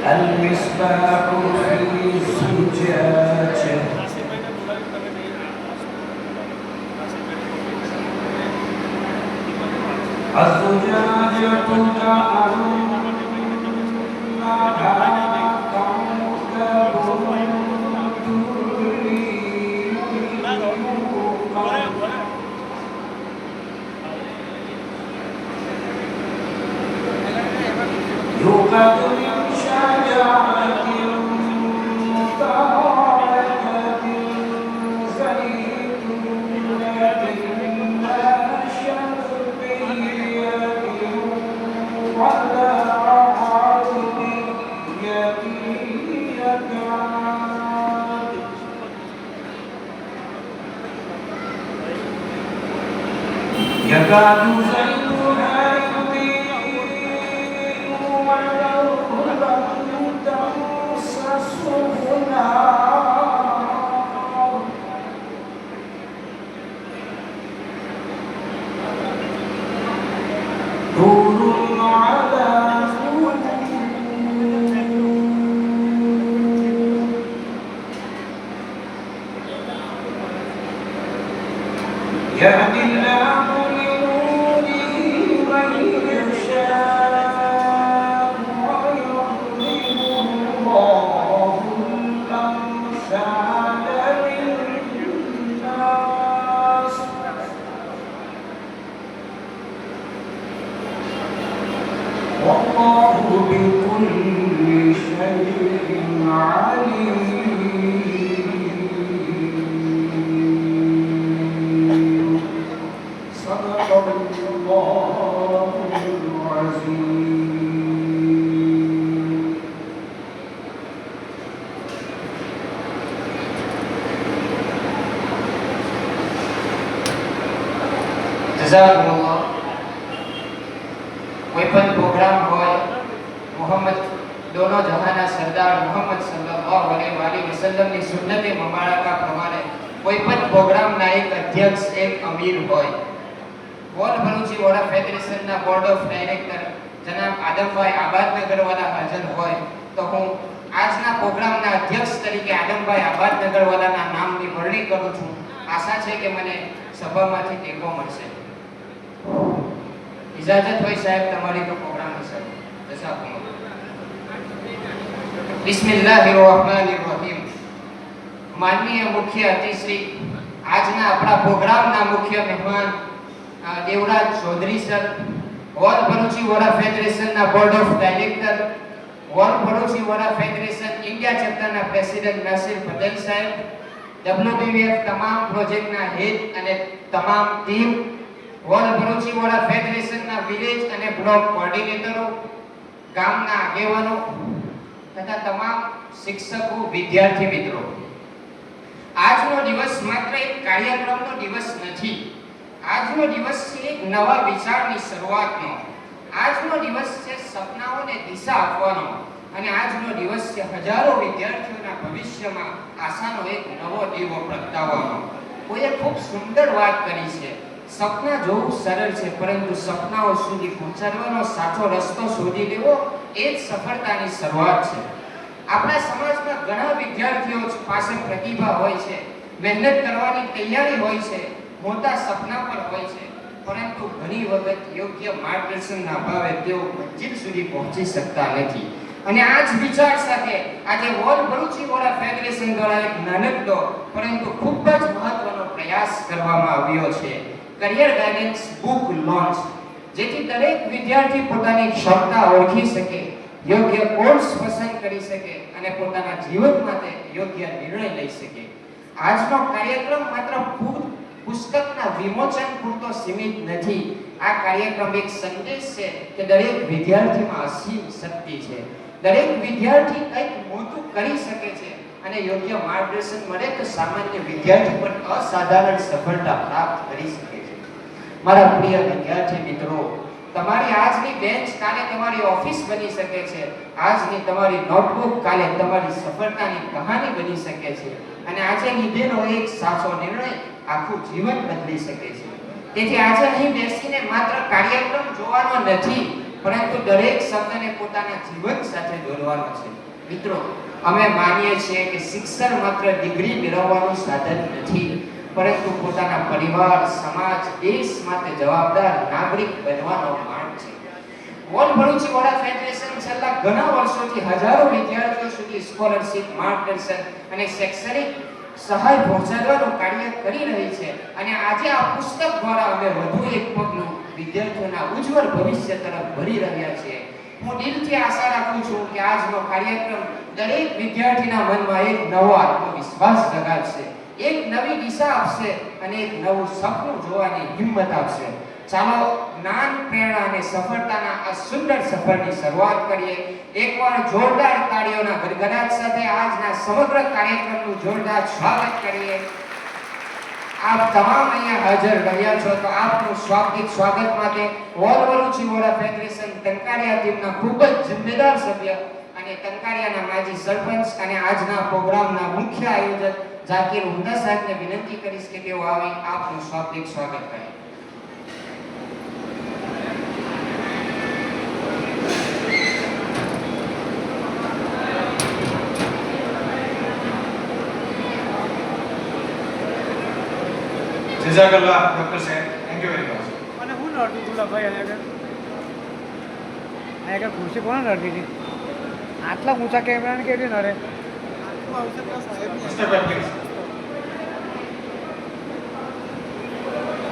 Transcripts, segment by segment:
المصباح في زجاجة الزجاجة كأنها كوكب دري يوقد من شجرة مباركة زيتونة لا شرقية ولا غربية يكاد زيتها يضيء ولو لم تمسسه نار نور على نور يهدي الله لنوره من يشاء ويضرب الله الأمثال للناس والله بكل شيء عليم صدق الله العظيم. જઝાકુમુલ્લાહ. કોઈ પણ પ્રોગ્રામ હોય, મોહમ્મદ દોનો જહાના સરદાર મોહમ્મદ સલ્લલ્લાહુ અલૈહિ વસલ્લમની સુન્નતે મુબારકા પ્રમાણે કોઈ પણ પ્રોગ્રામના એક અધ્યક્ષ એક અમીર હોય. ઓલ ભરૂચી વડા ફેડરેશનના બોર્ડ ઓફ ડાયરેક્ટર જનાબ આદમભાઈ આબાદનગરવાલા હાજર હોય તો હું આજના પ્રોગ્રામના અધ્યક્ષ તરીકે આદમભાઈ આબાદનગરવાલાના નામની વરણી કરું છું. આશા છે કે મને સભામાંથી ટેકો મળશે. ઇજાજત હોય સાહેબ તમારી તો પ્રોગ્રામ હશે. જઝાકુમુલ્લાહ. બિસ્મિલ્લાહિર રહમાનિર રહીમ. માનનીય મુખ્ય અતિથિ, આજના આપણા પ્રોગ્રામના મુખ્ય મહેમાન દેવરાજ ચૌધરી સર, ઓલ ભરૂચી વડા ફેડરેશનના board of director, all Bharuchi Vada federation India ચેપ્ટરના પ્રેસિડેન્ટ નાસિર પટેલ સાહેબ, WBF તમામ પ્રોજેક્ટના હેડ અને તમામ team, all Bharuchi Vada ફેડરેશનના village અને બ્લોક કોઓર્ડિનેટરો, ગામના આગેવાનો તથા તમામ શિક્ષકો, વિદ્યાર્થી મિત્રો, આજનો દિવસ માત્ર એક કાર્યક્રમનો દિવસ નથી. આજનો દિવસ છે એક નવા વિચારની શરૂઆતનો. આજનો દિવસ છે સપનાઓને દિશા આપવાનો અને આજનો દિવસ છે હજારો વિદ્યાર્થીઓના ભવિષ્યમાં આશાનો એક નવો દીવો પ્રગટાવવાનો. કોઈએ ખૂબ સુંદર વાત કરી છે. સપના જોવું સરળ છે, પરંતુ સપનાઓ સુધી પહોંચવાનો સાચો રસ્તો શોધી લેવો એ જ સફળતાની શરૂઆત છે. આપણા સમાજમાં ઘણા વિદ્યાર્થીઓ પાસે પ્રતિભા હોય છે, મહેનત કરવાની તૈયારી હોય છે, મોટા સપના પણ હોય છે, પરંતુ ઘણી વખત યોગ્ય માર્ગદર્શનના અભાવે તેઓ મંજિલ સુધી પહોંચી શકતા નથી. અને આ જ વિચાર સાથે આજે ઓલ ભરૂચી વડા ફેડરેશન દ્વારા એક નાનકડો પરંતુ ખૂબ જ મહત્વનો પ્રયાસ કરવામાં આવ્યો છે. કરિયર ગાઈડન્સ બુક લોન્ચ, જેથી દરેક વિદ્યાર્થી પોતાની ક્ષમતા ઓળખી શકે, યોગ્ય કોર્સ પસંદ કરી શકે અને પોતાના જીવન માટે યોગ્ય નિર્ણય લઈ શકે. આજનો કાર્યક્રમ માત્ર પુસ્તકના પુસ્તકના વિમોચન પૂરતો સીમિત નથી. આ કાર્યક્રમ એક સંદેશ છે કે દરેક વિદ્યાર્થીમાં અસીમ શક્તિ છે. દરેક વિદ્યાર્થી કંઈક મોટું કરી શકે છે અને યોગ્ય માર્ગદર્શન મળે તો સામાન્ય વિદ્યાર્થી પણ અસાધારણ સફળતા પ્રાપ્ત કરી શકે છે. મારા પ્રિય વિદ્યાર્થી મિત્રો, તમારી આજની બેન્ચ કાલે તમારી ઓફિસ બની શકે છે. આજની તમારી નોટબુક કાલે તમારી સફળતાની કહાની બની શકે છે. અને આજે લીધેલો એક સાચો નિર્ણય આખું જીવન બદલી શકે છે. તેથી આજે અહીં બેસીને માત્ર કાર્યક્રમ જોવાનો નથી, પરંતુ દરેક શબ્દને પોતાના જીવન સાથે જોડવાનો છે. મિત્રો, અમે માનીએ છીએ કે શિક્ષણ માત્ર ડિગ્રી મેળવવાનું સાધન નથી, પરંતુ પોતાના પરિવાર, સમાજ, દેશ માટે જવાબદાર નાગરિક બનવાનો માર્ગ છે. ઓલ ભરૂચી વડા ફેડરેશન છેલ્લા ઘણા વર્ષોથી હજારો વિદ્યાર્થીઓ સુધી સ્કોલરશિપ, માર્ગદર્શન અને શૈક્ષણિક સહાય પહોંચાડવાનું કાર્ય કરી રહી છે. અને આજે આ પુસ્તક દ્વારા અમે વધુ એક પગલું વિદ્યાર્થીઓના ઉજ્જવળ ભવિષ્ય તરફ ભરી રહ્યા છીએ. હું દિલથી આશા રાખું છું કે આજનો કાર્યક્રમ દરેક વિદ્યાર્થીના મનમાં એક નવો આત્મવિશ્વાસ જગાડશે, એક નવી દિશા આપશે અને એક નવું સપનું જોવાની હિંમત આપશે. ચાલો જ્ઞાન, પ્રેરણા અને સફળતાના આ સુંદર સફરની શરૂઆત કરીએ. એકવાર જોરદાર તાળીઓના ગડગડાટ સાથે આજના સમગ્ર કાર્યક્રમનું જોરદાર સ્વાગત કરીએ. આપ તમામ અહીંયા હાજર રહ્યા છો તો આપનું સ્વાગત માટે ઓલ ભરૂચી વડા ફેડરેશન ટંકારિયા ટીમના ખૂબ જ જિમ્મેદાર સભ્ય અને ટંકારિયાના માજી સરપંચ અને આજના પ્રોગ્રામના મુખ્ય આયોજક ઝાકીર હુંદા સાહેબને વિનંતી કરીશ કે તેઓ આવી આપનું સ્વાગત કરે. જઝાકલ્લાહ ડોક્ટર સાહેબ, થેન્ક યુ વેરી મચ. અને હું લડતી તું ભાઈ અહીંયા આગળ ખુરશી કોને લડતી હતી? આટલા ઊંચા કેમેરાને કેવી નડે? Mister please.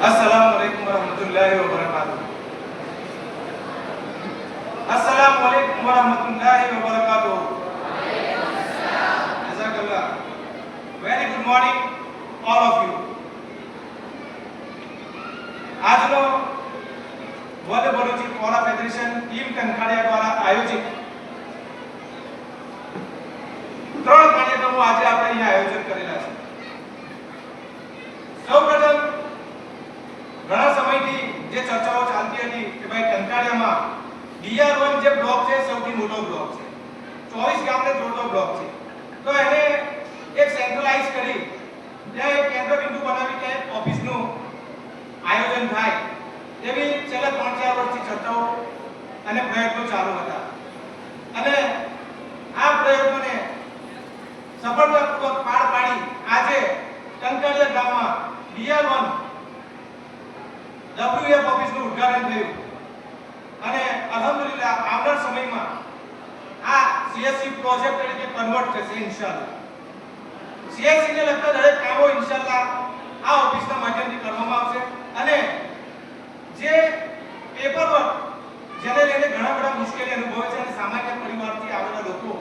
अस्सलाम वालेकुम वरहमतुल्लाहि वबरकातुह. अस्सलाम वालेकुम वरहमतुल्लाहि वबरकातुह. जज़ाकल्लाह. Very good morning all of you. આજનો વડ ભરૂચી વડા ફેડરેશન ટીમ ટંકારિયા દ્વારા આયોજિત 3 કાર્યક્રમો આજે આપણે અહીંયા આયોજન કરેલા છે. સૌપ્રથમ ઘણા સમયથી જે ચર્ચાઓ ચાલતી હતી કે ભાઈ ટંકારિયામાં DR1 જે બ્લોક છે સૌથી મોટો બ્લોક છે, 24 ગામને જોડતો બ્લોક છે, તો એને એક સેન્ટ્રલાઇઝ કરી ત્યાં એક કેન્દ્ર બિંદુ બનાવી ત્યાં ઓફિસનું આયોજન થાય એવી છેલ્લા 3-4 વર્ષથી ચર્ચાઓ અને પ્રયત્નો ચાલુ હતા. અને આ પ્રયત્નોને સફળતાપૂર્વક પાર પાડી આજે ટંકારિયા ગામમાં DR1 WF ઓફિસનું ઉદ્ઘાટન થયું અને અલ્હમ્દુલિલ્લાહ આવનાર સમયમાં આ CSC પ્રોજેક્ટ તરીકે કન્વર્ટ થશે ઇન્શાઅલ્લાહ. CSC ને લગતા દરેક કામો ઇન્શાઅલ્લાહ આ ઓફિસના માધ્યમથી કરવામાં આવશે અને જે પેપર વર્ક જેને લઈને ઘણા બધા મુશ્કેલી અનુભવે છે અને સામાન્ય પરિવારથી આવેલા લોકો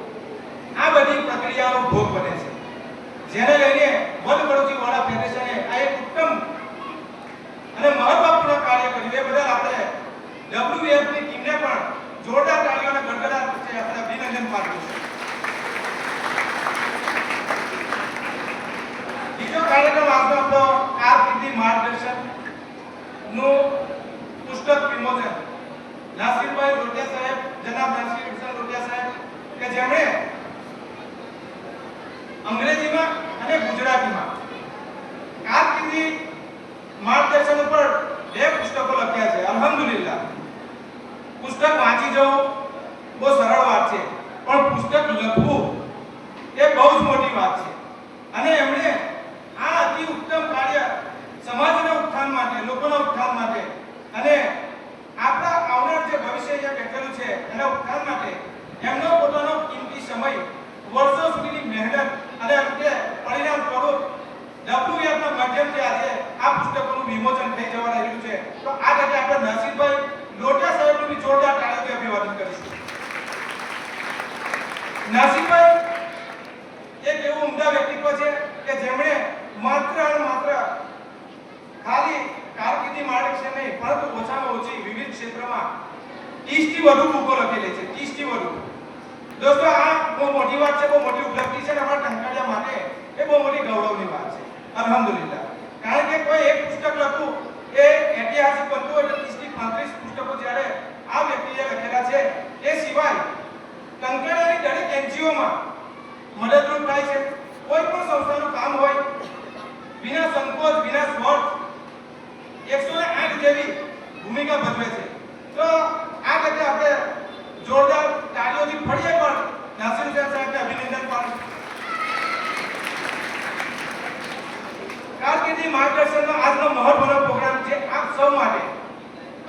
આ બધી પ્રક્રિયાનો ભોગ બને છે, જેને લઈને વડ ભરૂચી વડા ફેડરેશને આ એક ઉત્તમ અને મહત્વપૂર્ણ કાર્ય કર્યું. એ બદલ આપણે WF ની ટીમને પણ જોરદાર તાળીઓના ગડગડાટ વચ્ચે આપણે અભિનંદન પાઠવું છે. બીજો કાર્યક્રમ આજનો આપણો કારકિર્દી માર્ગદર્શન નું પુસ્તક વિમોચન. નાસિરભાઈ રોટિયા સાહેબ, જનાબ નાસિર રોટિયા સાહેબ કે જેમણે અંગ્રેજીમાં અને ગુજરાતીમાં કારકિર્દી માર્ગદર્શન ઉપર 2 પુસ્તકો લખ્યા છે. અલ્હમ્દુલિલ્લાહ. પુસ્તક વાંચી જવું બહુ સરળ વાત છે, પણ પુસ્તક લખવું એ બહુ જ મોટી વાત છે. અને એમણે આ અતિ ઉત્તમ કાર્ય સમાજના ઉત્થાન માટે, લોકોના ઉત્થાન માટે અને આપણા આવનાર જે ભવિષ્ય અહીંયા બેઠેલું છે એના ઉત્થાન માટે એમનો પોતાનો કિંમતી સમય, વર્ષો સુધીની મહેનત અને અંતે પરિણામ સ્વરૂપ WF ના માધ્યમથી આજે આ પુસ્તકોનું વિમોચન થઈ જવા રહ્યું છે. તો આ તકે આપણે નાસિરભાઈ લોટિયા સાહેબનું બી જોરદાર તાળીઓથી અભિવાદન કરીશું. નાસિરભાઈ એક એવું ઉમદા વ્યક્તિત્વ છે કે જેમણે માત્ર અને માત્ર ખાલી પરંતુ ઓછામાં ઓછી વિવિધ ક્ષેત્રમાં 30 થી વધુ બુકો લખેલી છે, 30 થી વધુ. દોસ્તો, આ બહુ મોટી વાત છે, બહુ મોટી ઉપલબ્ધિ છે અને આપણા ટંકારિયા માટે એ બહુ મોટી ગૌરવની વાત છે. અલ્હમ્દુલિલ્લાહ. કારણ કે કોઈ એક પુસ્તક લખવું એ ઐતિહાસિક બનતું હોય, એટલે 30 થી 35 પુસ્તકો જ્યારે આ વ્યક્તિએ લખેલા છે. એ સિવાય ટંકારિયાની દરેક એનજીઓમાં મદદરૂપ થાય છે. કોઈ પણ સંસ્થાનું કામ હોય, વિના સંકોચ, વિના સ્વાર્થ 108 જેવી ભૂમિકા ભજવે છે. તો આ રીતે આપણે જોરદાર તાળીઓથી ફરીએ પણ નાસિર હુસૈન સાહેબને અભિનંદન પાઠવું. કારકિર્દી માર્ગદર્શનનો આજનો મહત્વનો પ્રોગ્રામ છે આપ સૌ માટે,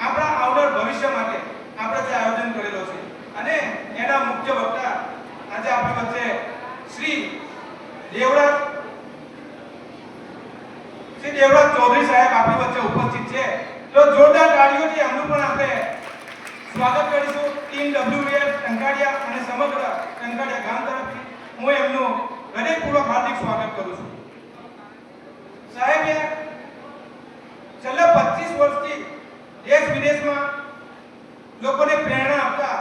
આપણા આવનાર ભવિષ્ય માટે આપણે જે આયોજન કરેલો છે. અને એના મુખ્ય વક્તા આજે આપણી વચ્ચે શ્રી દેવરાજ ચૌધરી સાહેબ આપણી વચ્ચે ઉપસ્થિત છે. તો જોરદાર તાળીઓથી એમનું પણ આપણે સ્વાગત કરીશું. ટીમ WF ટંકારિયા અને સમગ્ર ટંકારિયા ગામ તરફથી હું એમનું હૃદયપૂર્વક હાર્દિક સ્વાગત કરું છું. સાહેબે છેલ્લા 25 વર્ષથી દેશ વિદેશમાં લોકોને પ્રેરણા આપતા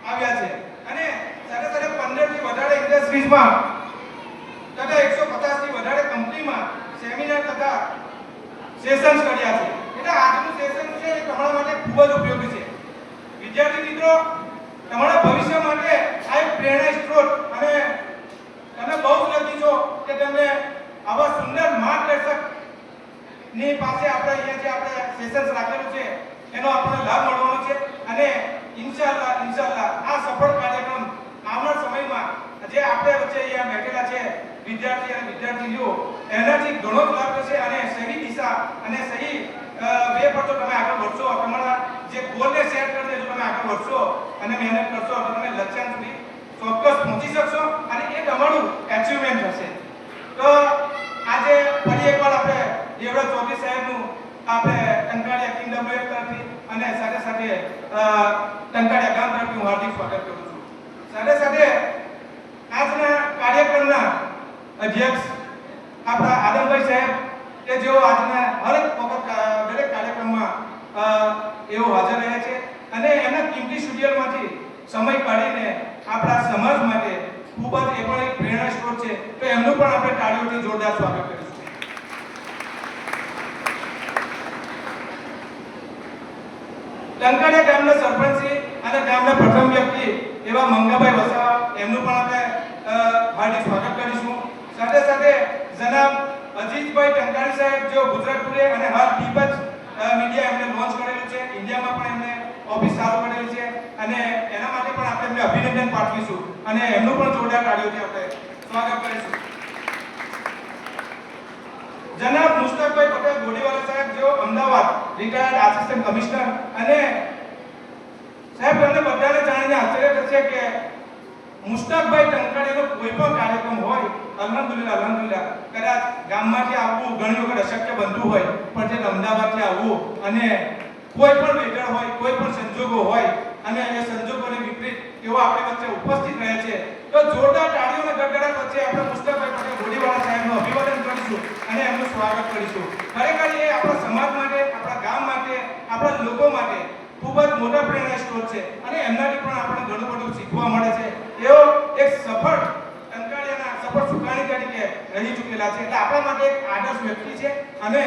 આવ્યા છે અને સાથે સાથે 15 થી વધારે ઇન્ડસ્ટ્રીઝમાં તથા 150 થી વધારે કંપનીમાં સેમિનાર તથા સેશન્સ કર્યા છે. એટલે આજનું સેશન છે એ તમારા માટે ખૂબ જ ઉપયોગી છે. વિદ્યાર્થી મિત્રો, તમારા ભવિષ્ય માટે આ એક પ્રેરણા સ્ત્રોત અને તમે બહુ જ લકી છો કે તમને આવા સુંદર માર્ગદર્શક ની પાસે આપણે અહીંયા જે આપણે સેશન્સ રાખેલું છે એનો આપણને લાભ મળવાનો છે. અને ઇન્શાઅલ્લાહ આ સફળ કાર્યક્રમ આવનાર સમયમાં જે આપણે વચ્ચે અહીંયા બેઠેલા છે વિદ્યાર્થી અને વિદ્યાર્થીનીઓ, એનાથી ઘણો જ લાભ થશે અને સહી દિશા અને સહી વે પર જો તમે આગળ વધશો, તમારા જે ગોલને સેટ કરીને જો તમે આગળ વધશો અને મહેનત કરશો તો તમે લક્ષ્યાંક સુધી ચોક્કસ પહોંચી શકશો અને એ તમારું એચીવમેન્ટ હશે. તો આજે ફરી એકવાર આપણે દેવરાજ ચૌધરી સાહેબનું આપણે ટંકારિયા ટીમ WF તરફથી અને સાથે સાથે ટંકારિયા ગામ તરફથી હું હાર્દિક સ્વાગત કરું છું. સાથે સાથે આજના કાર્યક્રમના અધ્યક્ષ આપણા આદમભાઈ સાહેબ કે જેઓ આજના હરેક વખત દરેક કાર્યક્રમમાં એઓ હાજર રહે છે અને એમના કિંમતી શેડ્યુલમાંથી સમય કાઢીને આપણા સમાજ માટે ખૂબ જ એ પણ એક પ્રેરણા સ્ત્રોત છે. તો એમનું પણ આપણે તાળીઓથી જોરદાર સ્વાગત કરીશું. ટંકારિયા ગામના સરપંચશ્રી અને ગામના પ્રથમ વ્યક્તિ એવા મંગાભાઈ વસાવા, એમનું પણ આપણે હાર્દિક સ્વાગત કરીશું. સાથે સાથે જનાબ અજીતભાઈ ટંકારી સાહેબ, જેઓ ગુજરાત ટુડે અને હાલ દીપજ મીડિયા એમને લોન્ચ કરેલું છે, ઇન્ડિયામાં પણ એમને ઓફિસ ચાલુ કરેલી છે અને એના માટે પણ આપણે એમને અભિનંદન પાઠવીશું અને એમનું પણ જોરદાર તાળીઓથી આપણે સ્વાગત કરીશું. જનાબ મુસ્તકભાઈ પટેલ ગોડીવાલા સાહેબ, જેઓ અમદાવાદ રિટાયર્ડ આસિસ્ટન્ટ કમિશનર અને સાહેબ, તમને બધાને જાણીને આશ્ચર્ય થશે કે મુસ્તકભાઈ ટંકારીનો કોઈ પણ કાર્યક્રમ હોય, અલ્હમ્દુલિલ્લાહ કદાચ ગામમાંથી આવવું ઘણી વખત અશક્ય બનતું હોય, પણ જે અમદાવાદથી આવવું અને કોઈ પણ વેગળ હોય, કોઈ પણ સંજોગો હોય અને એ સંજોગોને વિપરીત તેઓ આપણી વચ્ચે ઉપસ્થિત રહે છે. તો જોરદાર તાળીઓ અને ગડગડાટ વચ્ચે આપણે મુસ્તકભાઈ પટેલ ગોડીવાલા સાહેબનું અભિવાદન કરીશું અને એમનું સ્વાગત કરીશું. ખરેખર એ આપણા સમાજ માટે, આપણા ગામ માટે, આપણા લોકો માટે ખૂબ જ મોટા પ્રેરણા સ્ત્રોત છે અને એમનાથી પણ આપણને ઘણું બધું શીખવા મળે છે. એઓ એક સફળ ટંકારિયાના સફળ સુકાની તરીકે રહી ચૂકેલા છે. એટલે આપણા માટે એક આદર્શ વ્યક્તિ છે અને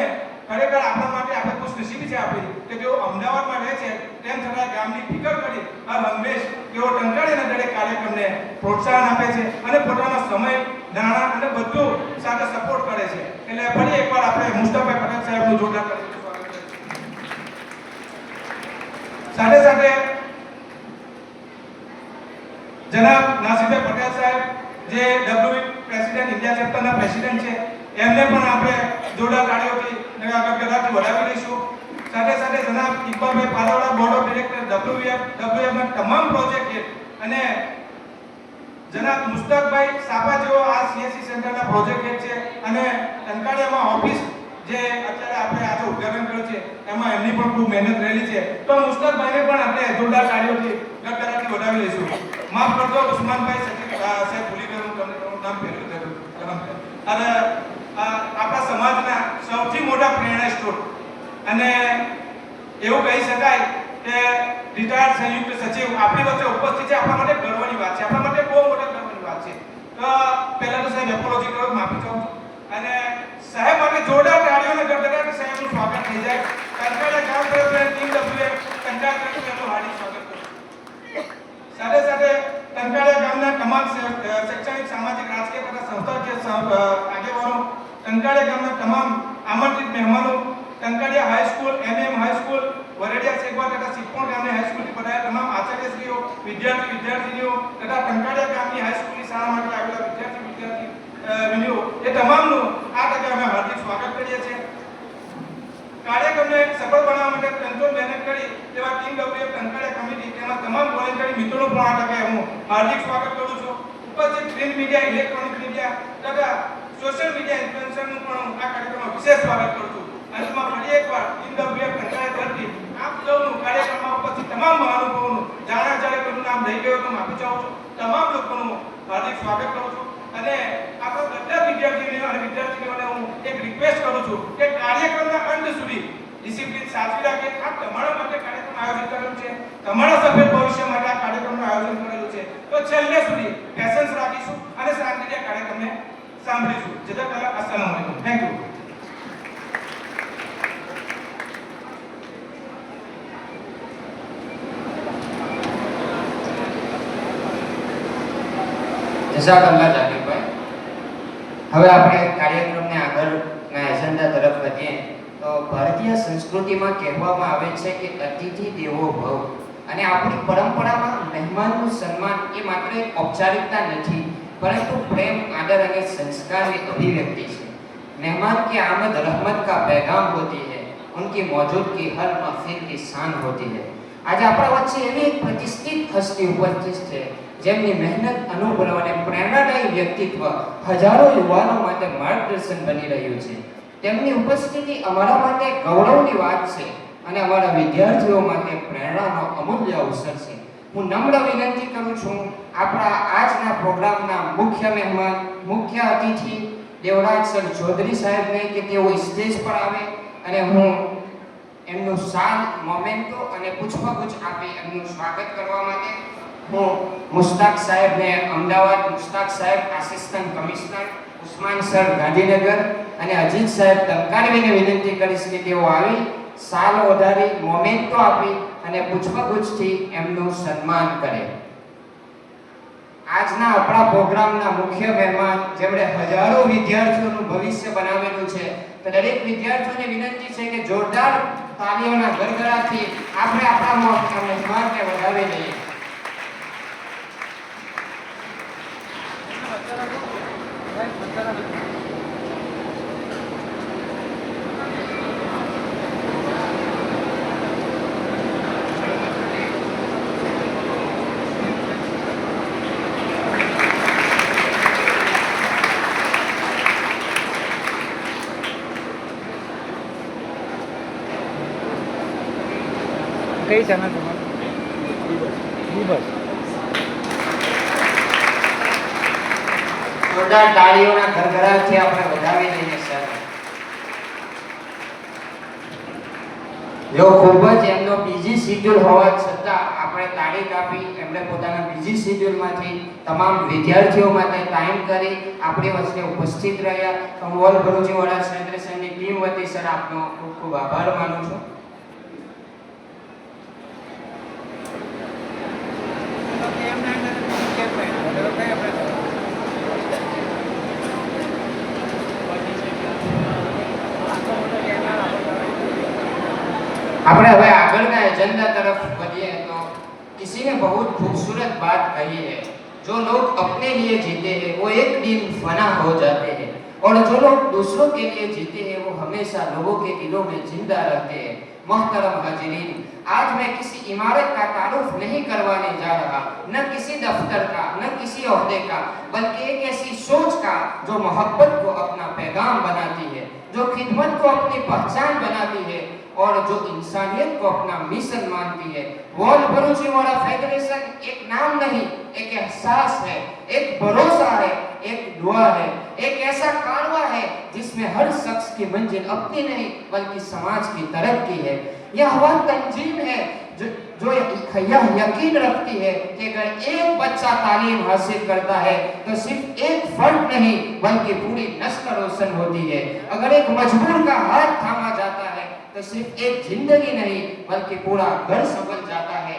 ખરેખર આપણા માટે આપણે ખુશનસીબી છે આપણી કે તેઓ અમદાવાદમાં રહે છે, તેમ છતાં ગામની ફિકર કરી હર હંમેશ તેઓ ટંકારિયાના દરેક કાર્યક્રમને પ્રોત્સાહન આપે છે અને પોતાનો સમય, નાણાં અને બધું સાથે સપોર્ટ કરે છે. એટલે ફરી એકવાર આપણે મુસ્તકભાઈ પટેલ સાહેબનું જોરદાર સ્વાગત કરીશું. સાથે સાથે જનાબ નાસિરભાઈ પટેલ સાહેબ, જે WF પ્રેસિડેન્ટ, ઇન્ડિયા ચેપ્ટરના પ્રેસિડેન્ટ છે, એમને પણ આપણે જોરદાર તાળીઓથી ગગડાથી વધાવી લઈશું. સાથે સાથે જનાબ ઇકબાલભાઈ પાલાવાલા, બોર્ડ ઓફ ડિરેક્ટર WF ના તમામ પ્રોજેક્ટ અને જનાબ મુસ્તકભાઈ સાપા, જેઓ આ CSC સેન્ટરના પ્રોજેક્ટ હેડ છે અને ટંકારિયામાં ઓફિસ જે અત્યારે આપણે આજે ઉદ્ઘાટન કર્યું છે એમાં એમની પણ ખૂબ મહેનત રહેલી છે. તો મુસ્તકભાઈને પણ આપણે જોરદાર તાળીઓથી ગગડાથી વધાવી લઈશું. માફ કરજો ઉસ્માનભાઈ સાહેબ, ભૂલી ગયો તમને નામ પહેર્યું અને આપણા સમાજના સૌથી મોટા પ્રેરણા સ્ત્રોત અને એવું કહી શકાય કે રિટાયર્ડ સંયુક્ત સચિવ આપણી વચ્ચે ઉપસ્થિત છે. આપણા માટે ગર્વની વાત છે, આપણા માટે બહુ મોટા ગર્વની વાત છે. તો પહેલા તો સાહેબ એપોલોજી કરો, માફી ચાહું છું અને સાહેબ માટે જોરદાર તાળીઓને ગડગડાટ સાહેબનું સ્વાગત થઈ જાય. કંટાળા ગામ તરફથી ટીમ ડબ્લ્યુએ કંટાળા તરફથી એમનું હાર્દિક સ્વાગત કરું. સાથે સાથે કંટાળા ગામના તમામ શૈક્ષણિક, સામાજિક, રાજકીય તથા સંસ્થાકીય આગેવાનો, કંટાળા ગામના તમામ આમંત્રિત મહેમાનો, કંટાળિયા હાઈસ્કૂલ, એમએમ હાઈસ્કૂલ, વરડિયા સેગવા તથા સિદ્ધપુર ગામની હાઈસ્કૂલથી પધારેલા તમામ આચાર્યશ્રીઓ, વિદ્યાર્થીઓ તથા કંટાળિયા ગામની હાઈસ્કૂલની શાળા માટે આવેલા વિદ્યાર્થીઓ એ તમામનું આ તકે અમે હાર્દિક સ્વાગત કરીએ છીએ. કાર્યક્રમને સફળ બનાવવા માટે તંતોડ મહેનત કરી તેવા ટીમ ડબ્લ્યુએ કંટાળિયા કમિટી તેમજ તમામ વોલેન્ટરી મિત્રોનું પણ આ તકે હું હાર્દિક સ્વાગત કરું છું. ઉપસ્થિત પ્રિન્ટ મીડિયા, ઇલેક્ટ્રોનિક મીડિયા તથા સોશિયલ મીડિયા ઇન્ફ્લુએન્સરનું પણ હું આ કાર્યક્રમમાં વિશેષ સ્વાગત કરું છું. અંતમાં ફરી એકવાર ટીમ ડબ્લ્યુએ કંટાળિયા તરફથી આપ સૌનું કાર્યક્રમમાં ઉપસ્થિત તમામ મહાનુભાવોનું જાણે કોઈનું નામ રહી ગયું તો માફી ચાહું છું. તમામ લોકોનું હાર્દિક સ્વાગત કરું છું અને આપણા બધા વિદ્યાર્થીઓ અને વિદ્યાર્થીઓને હું એક રિક્વેસ્ટ કરું છું કે કાર્યક્રમના અંત સુધી ડિસિપ્લિન સાચવી રાખે. આ તમારા માટે કાર્યક્રમ આયોજિત કરેલું છે, તમારા સફળ ભવિષ્ય માટે આ કાર્યક્રમનું આયોજન કરેલું છે. તો છેલ્લે સુધી પેશન્સ રાખીશું અને શાંતિથી કાર્યક્રમને સાંભળીશું. જઝાકલ્લાહ. અસ્સલામુ અલૈકુમ. Thank you. જઝાકલ્લાહ જાકીરભાઈ. હવે આપણે કાર્યક્રમને આગળના એજન્ડા તરફ વધીએ તો ભારતીય સંસ્કૃતિમાં કહેવામાં આવે છે કે અતિથિ દેવો ભવ અને આપણી પરંપરામાં મહેમાનનું સન્માન એ માત્ર એક ઔપચારિકતા નથી પરંતુ પ્રેમ, આદર અને સંસ્કારની અભિવ્યક્તિ છે. मेहमान की आमद रहमत का पैगाम होती है, उनकी मौजूदगी हर महफिल की शान होती है. आज આપણા વચ્ચે એવી એક પ્રતિષ્ઠિત હસ્તી ઉપસ્થિત છે જેમની મહેનત, અનુભવ અને પ્રેરણાદાયી વ્યક્તિત્વ હજારો યુવાનો માટે માર્ગદર્શન બની રહ્યું છે. તેમની ઉપસ્થિતિ અમારા માટે ગૌરવની વાત છે અને અમારા વિદ્યાર્થીઓ માટે પ્રેરણાનો અમૂલ્ય અવસર છે. હું નમ્ર વિનંતી કરું છું આપણા આજના પ્રોગ્રામના મુખ્ય મહેમાન, મુખ્ય અતિથિ દેવરાજ સર ચૌધરી સાહેબને કે તેઓ સ્ટેજ પર આવે અને હું એમનું શાલ, મોમેન્ટો અને પુષ્પગુચ્છ આપી એમનું સ્વાગત કરવા માટે હું મુસ્તાક સાહેબને અમદાવાદ, મુસ્તાક સાહેબ assistant commissioner, Usman sir Gandhinagar અને અજીત સાહેબ તંકારવીને વિનંતી કરીશ કે તેઓ આવી શાલ ઓઢાડી, મોમેન્ટો આપી અને પુષ્પગુચ્છથી એમનું સન્માન કરે. આજના આપણા પ્રોગ્રામના મુખ્ય મહેમાન જેમણે હજારો વિદ્યાર્થીઓનું ભવિષ્ય બનાવેલું છે, તો દરેક વિદ્યાર્થીઓને વિનંતી છે કે જોરદાર તાળીઓના ગડગડાટથી આપણે આપણા મહેમાનને વધાવી દઈએ. કઈ ચેનલ તમારી? બસ. જોરદાર તાળીઓના ગડગડાટથી આપણે વધાવી દઈએ સર. જો ખૂબ જ એમનો બીજી શેડ્યુલ હોવા છતાં આપણે તાળી કાપી એમણે પોતાના બીજી શેડ્યુલમાંથી તમામ વિદ્યાર્થીઓ માટે ટાઈમ કરી આપણી વચ્ચે ઉપસ્થિત રહ્યા. હું ઓલ ભરૂચી વડા સેલિબ્રેશનની ટીમ વતી સર આપનો ખૂબ ખૂબ આભાર માનું છું. આપણે હવે આગળના एजेंडा तरफ बढ़िए तो किसी ने बहुत खूबसूरत बात कही है, जो लोग अपने लिए जीते हैं वो एक दिन फना हो जाते हैं और जो लोग दूसरों के लिए जीते हैं वो हमेशा लोगों के दिलों में जिंदा रहते हैं. मोहतरम हाजिरीन, आज मैं किसी इमारत का तारुफ नहीं करवाने जा रहा, न किसी दफ्तर का, न किसी ओहदे का, बल्कि एक ऐसी सोच का जो मोहब्बत को अपना पैगाम बनाती है, जो खिदमत को अपनी पहचान बनाती है और जो इंसानियत को अपना मिशन मानती है। वर्ल्ड बरूचीवाला फेडरेशन एक नाम नहीं, एक एहसास है, एक भरोसा है, एक दुआ है, एक ऐसा कारवा है जिसमें हर शख्स की मंजिल अपनी नहीं बल्कि समाज की तरक्की है। यह वह तंजीम है जो यह यकीन रखती है कि अगर एक बच्चा तालीम हासिल करता है तो सिर्फ एक फर्द नहीं बल्कि पूरी नस्ल रोशन होती है। अगर एक मजबूर का हाथ थामा जाता है तो सिर्फ एक जिंदगी नहीं बल्कि पूरा घर संभल जाता है।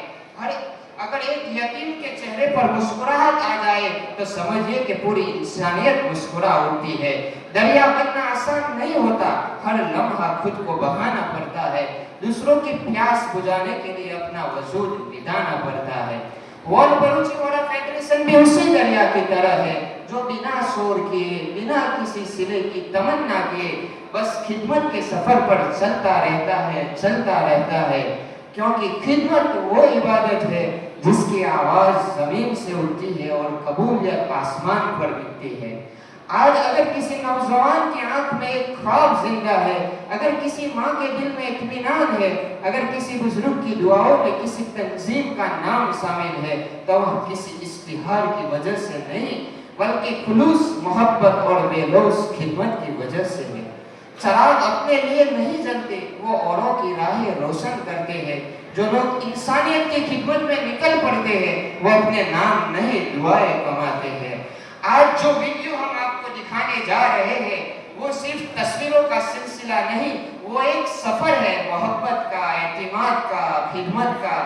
अगर एक यतीम के चेहरे पर मुस्कुराहट आ जाए तो समझिए कि पूरी इंसानियत मुस्कुरा उठती है। दरिया बनना आसान नहीं होता, हर लम्हा खुद को बहाना पड़ता है, दूसरों की प्यास बुझाने के लिए अपना वजूद बिताना पड़ता है। वर्ल्ड बरूचीवाला फेडरेशन भी उसी दरिया की तरह है जो बिना शोर किए, बिना किसी सिले की तमन्ना किए बस खिदमत के सफर पर चलता रहता है, क्योंकि खिदमत वो इबादत है जिसकी आवाज जमीन से उठती है और कबूलियत आसमान पर दिखती है। आज अगर किसी नौजवान की आंख में एक ख्वाब जिंदा है, अगर किसी माँ के दिल में इत्मीनान है, अगर किसी बुजुर्ग की दुआओं में किसी तंजीम का नाम शामिल है, तो वह किसी इश्तिहार की वजह से नहीं बल्कि खुलूस मोहब्बत और बेलौस खिदमत की वजह से है। चराग अपने लिए नहीं जलते, वो औरों की राहें रोशन करते हैं। जो लोग इंसानियत की खिदमत में निकल पड़ते हैं वो अपने नाम नहीं दुआएं कमाते हैं। आज जो वीडियो हम आपको दिखाने जा रहे हैं वो सिर्फ तस्वीरों का सिलसिला नहीं, वो एक सफर है मोहब्बत का, एतिमाद का, खिदमत का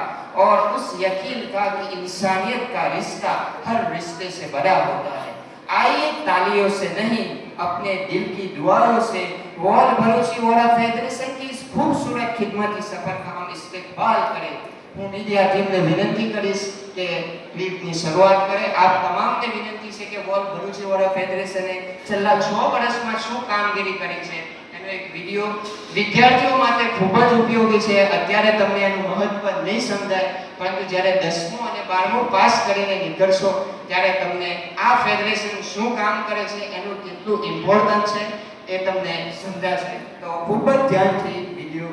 और उस यकीन का कि इंसानियत का रिश्ता हर रिश्ते से बड़ा होता है। आइए तालियों से नहीं अपने दिल की दुआओं से वर्ल्ड बरूचीवाला फेडरेशन की इस खूबसूरत खिदमती सफर का हम इस्तेकबाल करें। હું મીડિયા ટીમને વિનંતી કરીશ કે ક્લિપની શરૂઆત કરે। આપ તમામને વિનંતી છે કે વર્લ્ડ બરૂચીવાલા ફેડરેશને છેલ્લા 6 વર્ષમાં શું કામગીરી કરી છે એનો એક વિડિયો વિદ્યાર્થીઓ માટે ખૂબ જ ઉપયોગી છે। અત્યારે તમને એનું મહત્વ નહીં સમજાય, પરંતુ જ્યારે 10મું અને 12મું પાસ કરીને નીકળશો ત્યારે તમને આ ફેડરેશન શું કામ કરે છે, એનું કેટલું ઇમ્પોર્ટન્ટ છે એ તમને સમજાશે। તો ખૂબ જ ધ્યાનથી વિડિયો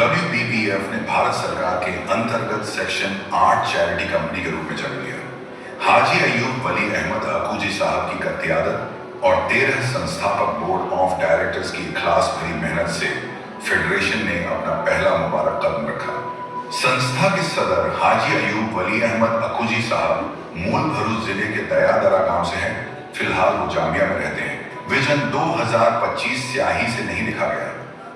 WBBF ने भारत सरकार के अंतर्गत सेक्शन 8 चैरिटी कंपनी के रूप में जन्म लिया। हाजी अयूब वली अहमद अकूजी साहब की क़यादत और 13 संस्थापक बोर्ड ऑफ डायरेक्टर्स की इखलास भरी मेहनत से फेडरेशन ने अपना पहला मुबारक कदम रखा। संस्था के सदर हाजी अयूब वली अहमद अकूजी साहब मूल भरूच जिले के दयादरा गांव से हैं। फिलहाल वो जामिया में रहते हैं। विजन 2025 स्याही से नहीं लिखा गया,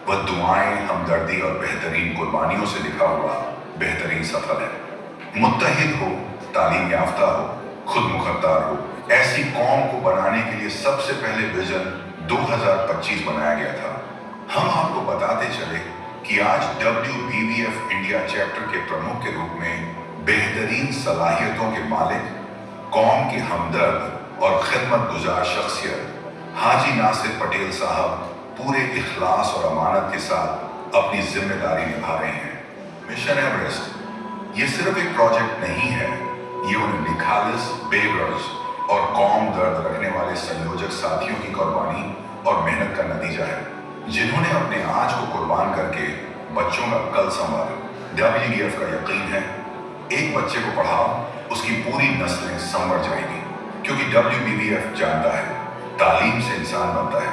वह दुआएं, हमदर्दी और बेहतरीन कुर्बानियों से लिखा हुआ बेहतरीन सफर है। मुत्तहिद हो, तालीम याफ्ता हो, खुद मुख्तार हो, ऐसी कौम को बनाने के लिए सबसे पहले विजन 2025 बनाया गया था। हम आपको बताते चले कि आज WBBF इंडिया चैप्टर के प्रमुख के रूप में बेहतरीन सलाहियतों के मालिक, कौम के हमदर्द और खिदमत गुजार शख्सियत हाजी नासिर पटेल साहब पूरे इखलास और अमानत के साथ अपनी जिम्मेदारी निभा रहे हैं। मिशन एवरेस्ट ये सिर्फ एक प्रोजेक्ट नहीं है, ये उन निखालिस, बेगर्ज और कौम दर्द रखने वाले संयोजक साथियों की कुर्बानी और मेहनत का नतीजा है, जिन्होंने अपने आज को कुर्बान करके बच्चों का कल संवारा। WBBF का यकीन है, एक बच्चे को पढ़ाओ, उसकी पूरी नस्लें संवर जाएगी। क्योंकि WBBF जानता है तालीम से इंसान बनता है,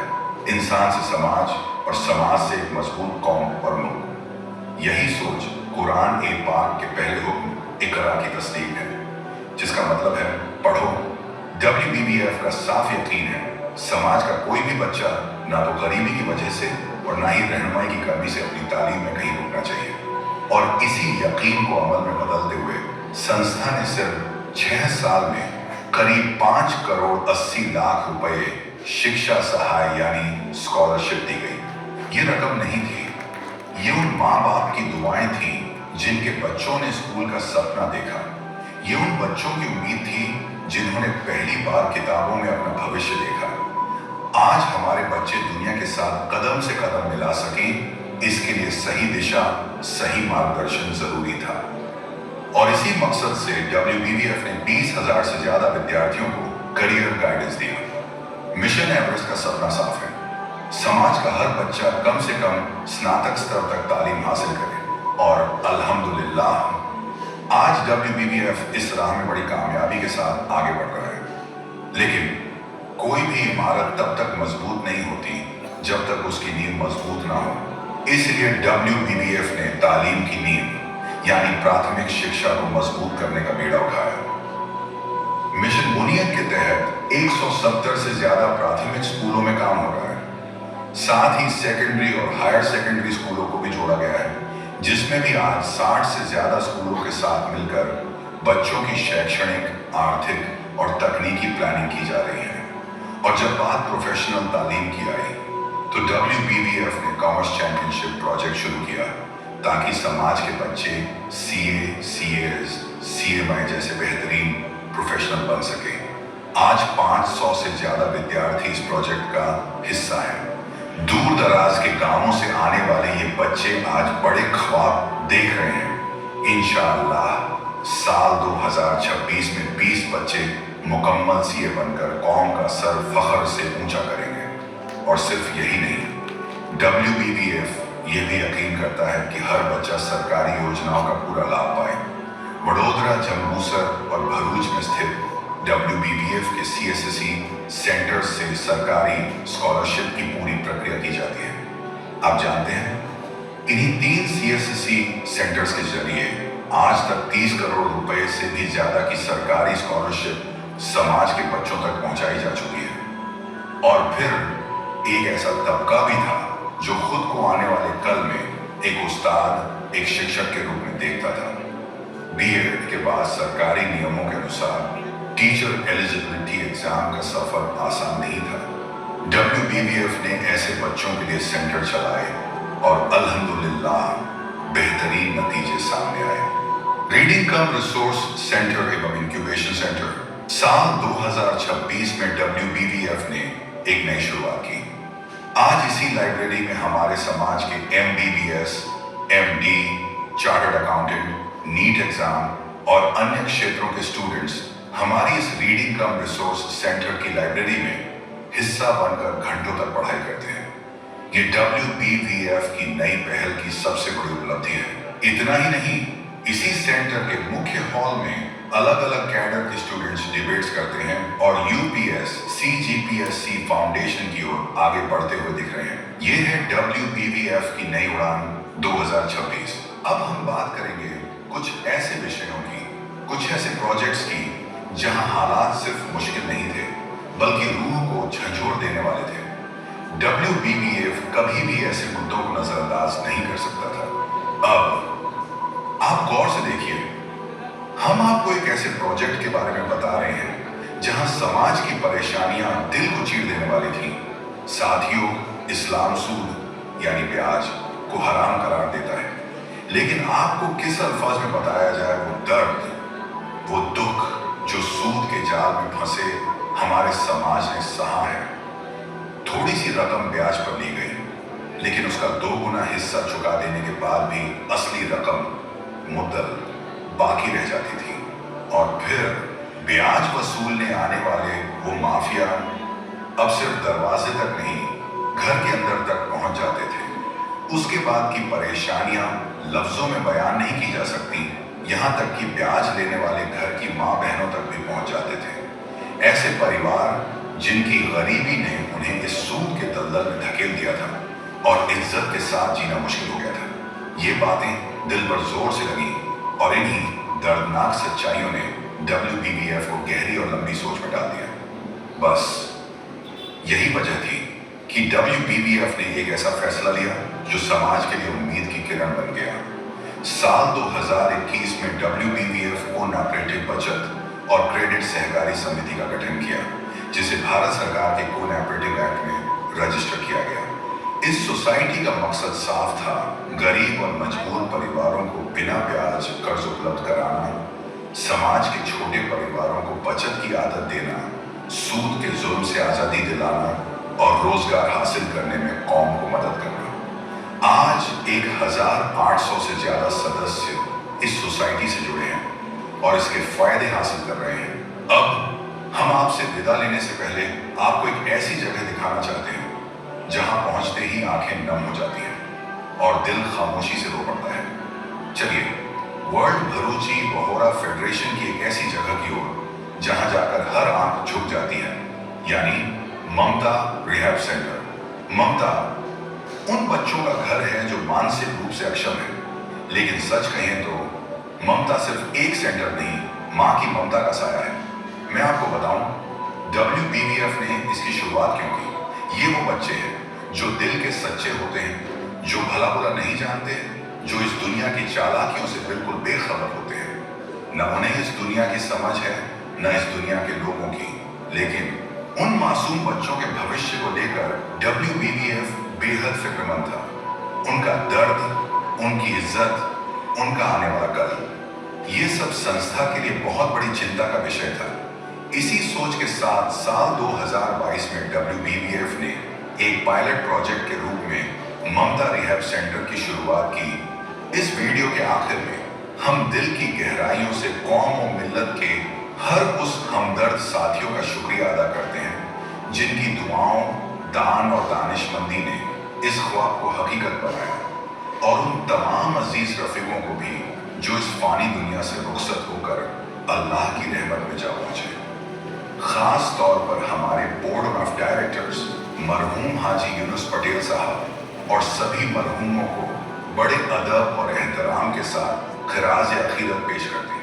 इंसान से समाज और समाज से एक मजबूत कौम और मुल्क। यही सोच कुरान ए पाक के पहले हुक्म इकरा की तस्दीक है, जिसका मतलब है पढ़ो। WBBF का साफ यकीन है समाज का कोई भी बच्चा ना तो गरीबी की वजह से और ना ही रहनुमाई की कमी से अपनी तालीम में कहीं रुकना चाहिए। और इसी यकीन को अमल में बदलते हुए संस्था ने सिर्फ 6 साल में करीब 5 करोड़ 80 लाख रुपए शिक्षा सहाय यानी स्कॉलरशिप दी गई। ये रकम नहीं थी, ये उन माँ बाप की दुआएं थी जिनके बच्चों ने स्कूल का सपना देखा। ये उन बच्चों की उम्मीद थी जिन्होंने पहली बार किताबों में अपना भविष्य देखा। आज हमारे बच्चे दुनिया के साथ कदम से कदम मिला सकें, इसके लिए सही दिशा, सही मार्गदर्शन जरूरी था। और इसी मकसद से WBBF ने 20,000 से ज्यादा विद्यार्थियों को करियर गाइडेंस दिया। मिशन एवरेस्ट का सपना साफ है, समाज का हर बच्चा कम से कम स्नातक स्तर तक तालीम हासिल करे। और अल्हम्दुलिल्लाह आज WBBF इस राह में बड़ी कामयाबी के साथ आगे बढ़ रहा है। लेकिन कोई भी इमारत तब तक मजबूत नहीं होती जब तक उसकी नींव मजबूत ना हो। इसलिए WBBF ने तालीम की नींव यानी प्राथमिक शिक्षा को मजबूत करने का बीड़ा उठाया। मिशन बुनियद के तहत 170 से ज्यादा प्राथमिक स्कूलों में काम हो रहा है। साथ ही सेकेंडरी और हायर सेकेंडरी स्कूलों को भी जोड़ा गया है, जिसमें भी आज 60 से ज्यादा स्कूलों के साथ मिलकर बच्चों की शैक्षणिक, आर्थिक और तकनीकी प्लानिंग की जा रही है। और जब बात प्रोफेशनल तालीम की आई तो WBBF ने कॉमर्स चैंपियनशिप प्रोजेक्ट शुरू किया ताकि समाज के बच्चे CA, CAS, CMI जैसे बेहतरीन प्रोफेशनल बन सके। आज 500 से ज्यादा विद्यार्थी इस प्रोजेक्ट का हिस्सा हैं। दूर दराज के गांवों से आने वाले ये बच्चे आज बड़े ख्वाब देख रहे हैं। इंशाअल्लाह साल 2026 में 20 बच्चे मुकम्मल CA बनकर कौम का सर फख्र से ऊंचा करेंगे। और सिर्फ यही नहीं, WBBF ये भी यकीन करता है कि हर बच्चा सरकारी योजनाओं का पूरा लाभ पाए। वडोदरा, जम्बूसर और भरूच में स्थित WBBF के CSSE सेंटर से सरकारी स्कॉलरशिप की पूरी प्रक्रिया की जाती है। आप जानते हैं, इन्हीं 3 CSSE सेंटर्स के जरिए आज तक 30 करोड़ रुपए से भी ज्यादा की सरकारी स्कॉलरशिप समाज के बच्चों तक पहुंचाई जा चुकी है। और फिर एक ऐसा तबका भी था जो खुद को आने वाले कल में एक उस्ताद, एक शिक्षक के रूप में देखता था। BEd के बाद सरकारी नियमों के अनुसार टीचर एलिजिबिलिटी एग्जाम का सफर आसान नहीं था। WBBF ने ऐसे बच्चों के लिए सेंटर चलाए और अल्हम्दुलिल्लाह बेहतरीन नतीजे सामने आए। रीडिंग कम रिसोर्स सेंटर एवं इंक्यूबेशन सेंटर साल 2026 में WBBF ने एक नई शुरुआत की। आज इसी लाइब्रेरी में हमारे समाज के MBBS, MD, chartered accountant, NEET exam और अन्य क्षेत्रों के स्टूडेंट्स हमारी इस रीडिंग कम रिसोर्स सेंटर की लाइब्रेरी में हिस्सा बनकर घंटों तक पढ़ाई करते हैं। ये WBBF की नई पहल की सबसे बड़ी उपलब्धि है। इतना ही नहीं, इसी सेंटर के मुख्य हॉल में अलग अलग कैडर के स्टूडेंट्स डिबेट्स करते हैं और UPS CGPSC फाउंडेशन की ओर आगे बढ़ते हुए दिख रहे हैं। ये है WBBF की नई उड़ान 2026। अब हम बात करेंगे कुछ ऐसे विषयों की, कुछ ऐसे प्रोजेक्ट्स की जहां हालात सिर्फ मुश्किल नहीं थे बल्कि रूह को झंझोर देने वाले थे। WBBF कभी भी ऐसे मुद्दों को नजरअंदाज नहीं कर सकता था। अब आप गौर से देखिए, हम आपको एक ऐसे प्रोजेक्ट के बारे में बता रहे हैं जहां समाज की परेशानियां दिल को चीर देने वाली थी। साथियों, इस्लाम सूद यानी ब्याज को हराम करार देता है, लेकिन आपको किस अल्फाज में बताया जाए वो दर्द, वो दुख जो सूद के जाल में फंसे हमारे समाज ने सहा है। थोड़ी सी रकम ब्याज पर ली गई, लेकिन उसका 2 गुना हिस्सा चुका देने के बाद भी असली रकम मुद्दल बाकी रह जाती थी। और फिर ब्याज वसूलने आने वाले वो माफिया अब सिर्फ दरवाजे तक नहीं, घर के अंदर तक पहुंच जाते थे। उसके बाद की परेशानियां लफ्जों में बयान नहीं की जा सकती। यहां तक कि ब्याज लेने वाले घर की मां बहनों तक भी पहुंच जाते थे। ऐसे परिवार जिनकी गरीबी ने उन्हें इस सूद के दलदल में धकेल दिया था और इज्जत के साथ जीना मुश्किल हो गया था। ये बातें दिल पर जोर से लगी और इन्हीं दर्दनाक सच्चाइयों ने WBBF को गहरी और लंबी सोच में डाल दिया। बस यही वजह थी कि WBBF ने एक ऐसा फैसला लिया जो समाज के लिए उम्मीद की किरण बन गया। साल 2021 में WBBF कोऑपरेटिव बचत और क्रेडिट सहकारी समिति का गठन किया, जिसे भारत सरकार के कोऑपरेटिव एक्ट में रजिस्टर किया गया। इस सोसाइटी का मकसद साफ था, गरीब और मजबूर परिवारों को बिना ब्याज कर्ज उपलब्ध कराना, समाज के छोटे परिवारों को बचत की आदत देना, सूद के जुल्म से आज़ादी दिलाना और रोजगार हासिल करने में कौम को मदद करना। आज 1800 से ज्यादा सदस्य इस सोसाइटी से जुड़े हैं और इसके फायदे हासिल कर रहे हैं। अब हम आपसे विदा लेने से पहले आपको एक ऐसी जगह दिखाना चाहते हैं जहां पहुंचते ही आंखें नम हो जाती हैं और दिल खामोशी से रो पड़ता है। चलिए वर्ल्ड भरूची वहोरा फेडरेशन की एक ऐसी जगह की ओर जहां जाकर हर आंख झुक जाती है, यानी ममता रिहैब सेंटर। ममता उन बच्चों का घर है जो मानसिक रूप से अक्षम है, लेकिन सच कहें तो ममता सिर्फ एक सेंटर नहीं, मां की ममता का साया है। मैं आपको बताऊं, WBBF ने इसकी शुरुआत क्यों की। ये वो बच्चे हैं जो दिल के सच्चे होते हैं, जो भला बुरा नहीं जानते, जो इस दुनिया की चालाकियों से बिल्कुल बेखबर होते हैं। न उन्हें इस दुनिया की समझ है, न इस दुनिया के लोगों की, लेकिन उन मासूम बच्चों के भविष्य को लेकर WBBF बेहद फिक्रमंद था। उनका दर्द, उनकी इज्जत, उनका आने वाला कल, ये सब संस्था के लिए बहुत बड़ी चिंता का विषय था। इसी सोच के साथ साल 2022 में WBBF ने एक पायलट प्रोजेक्ट के रूप में ममता रिहैब सेंटर की शुरुआत की। इस वीडियो के आखिर में हम दिल की गहराइयों से कौम और मिल्लत के हर उस हमदर्द साथियों का शुक्रिया अदा करते हैं जिनकी दुआओं, दान और दानिशमंदी ने इस ख्वाब को हकीकत बनाया, और उन तमाम अजीज रफीकों को भी जो इस फानी दुनिया से रुखसत होकर अल्लाह की रहमत में जा पहुंचे। खास तौर पर हमारे बोर्ड ऑफ डायरेक्टर्स मरहूम हाजी यूनुस पटेल साहब और सभी मरहूमों को बड़े अदब और एहतराम के साथ खिराज अकीदत पेश करते हैं।